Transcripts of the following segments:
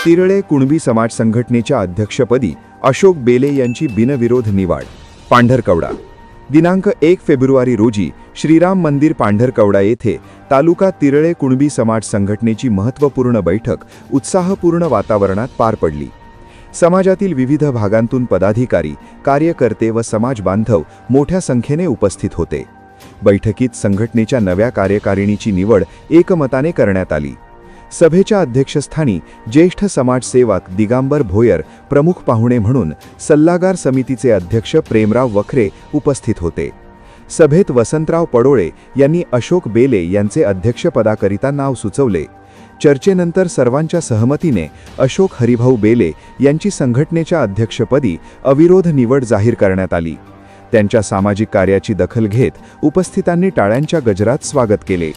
तिरळे कुणबी समाज संघटनेच्या अध्यक्षपदी अशोक बेले यांची बिनविरोध निवड. पांढरकवडा. दिनांक 1 फेब्रुवारी रोजी श्रीराम मंदिर पांढरकवडा येथे तालुका तिरळे कुणबी समाज संघटनेची महत्त्वपूर्ण बैठक उत्साहपूर्ण वातावरणात पार पडली. समाजातील विविध भागांतून पदाधिकारी, कार्यकर्ते व समाज बांधव मोठ्या संख्येने उपस्थित होते. बैठकीत संघटनेच्या नव्या कार्यकारिणीची निवड एकमताने करण्यात आली. सभेच्या अध्यक्षस्थानी ज्येष्ठ समाजसेवक दिगंबर भोयर प्रमुख पाहुणे म्हणून सल्लागार समितीचे अध्यक्ष प्रेमराव वखरे उपस्थित होते. सभेत वसंतराव पडोळे यांनी अशोक बेले यांचे अध्यक्षपदाकरिता नाव सुचवले. चर्चेनंतर सर्वांच्या सहमतीने अशोक हरिभाऊ बेले यांची संघटनेच्या अध्यक्षपदी अविरोध निवड जाहीर करण्यात आली. त्यांच्या सामाजिक कार्याची दखल घेत उपस्थितांनी टाळ्यांच्या गजरात स्वागत केले.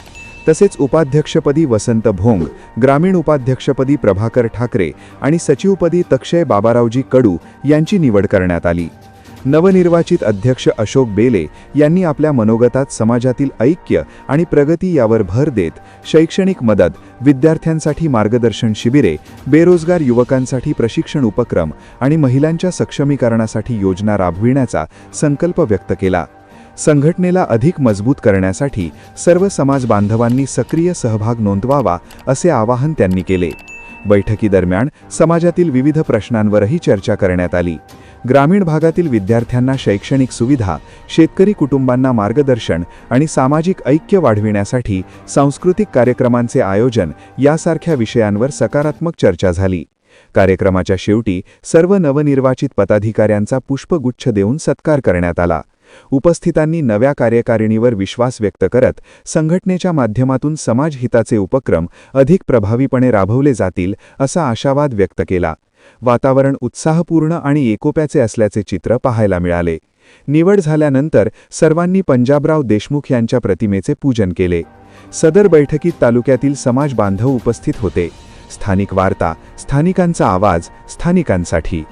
तसेच उपाध्यक्षपदी वसंत भोंग, ग्रामीण उपाध्यक्षपदी प्रभाकर ठाकरे आणि सचिवपदी तक्षय बाबारावजी कडू यांची निवड करण्यात आली. नवनिर्वाचित अध्यक्ष अशोक बेले यांनी आपल्या मनोगतात समाजातील ऐक्य आणि प्रगती यावर भर देत शैक्षणिक मदत, विद्यार्थ्यांसाठी मार्गदर्शन शिबिरे, बेरोजगार युवकांसाठी प्रशिक्षण उपक्रम आणि महिलांच्या सक्षमीकरणासाठी योजना राबविण्याचा संकल्प व्यक्त केला. संघटनेला अधिक मजबूत करण्यासाठी सर्व समाज बांधवांनी सक्रिय सहभाग नोंदवावा असे आवाहन त्यांनी केले. बैठकीदरम्यान समाजातील विविध प्रश्नांवरही चर्चा करण्यात आली. ग्रामीण भागातील विद्यार्थ्यांना शैक्षणिक सुविधा, शेतकरी कुटुंबांना मार्गदर्शन आणि सामाजिक ऐक्य वाढविण्यासाठी सांस्कृतिक कार्यक्रमांचे आयोजन यासारख्या विषयांवर सकारात्मक चर्चा झाली. कार्यक्रमाच्या शेवटी सर्व नवनिर्वाचित पदाधिकाऱ्यांचा पुष्पगुच्छ देऊन सत्कार करण्यात आला. उपस्थितांनी नव्या कार्यकारिणीवर विश्वास व्यक्त करत संघटनेच्या माध्यमातून समाज हिताचे उपक्रम अधिक प्रभावीपणे राबवले जातील असा आशावाद व्यक्त केला. वातावरण उत्साहपूर्ण आणि एकोप्याचे असल्याचे चित्र पाहायला मिळाले. निवड झाल्यानंतर सर्वांनी पंजाबराव देशमुख यांच्या प्रतिमेचे पूजन केले. सदर बैठकीत तालुक्यातील समाज बांधव उपस्थित होते. स्थानिक वार्ता, स्थानिकांचा आवाज, स्थानिकांसाठी.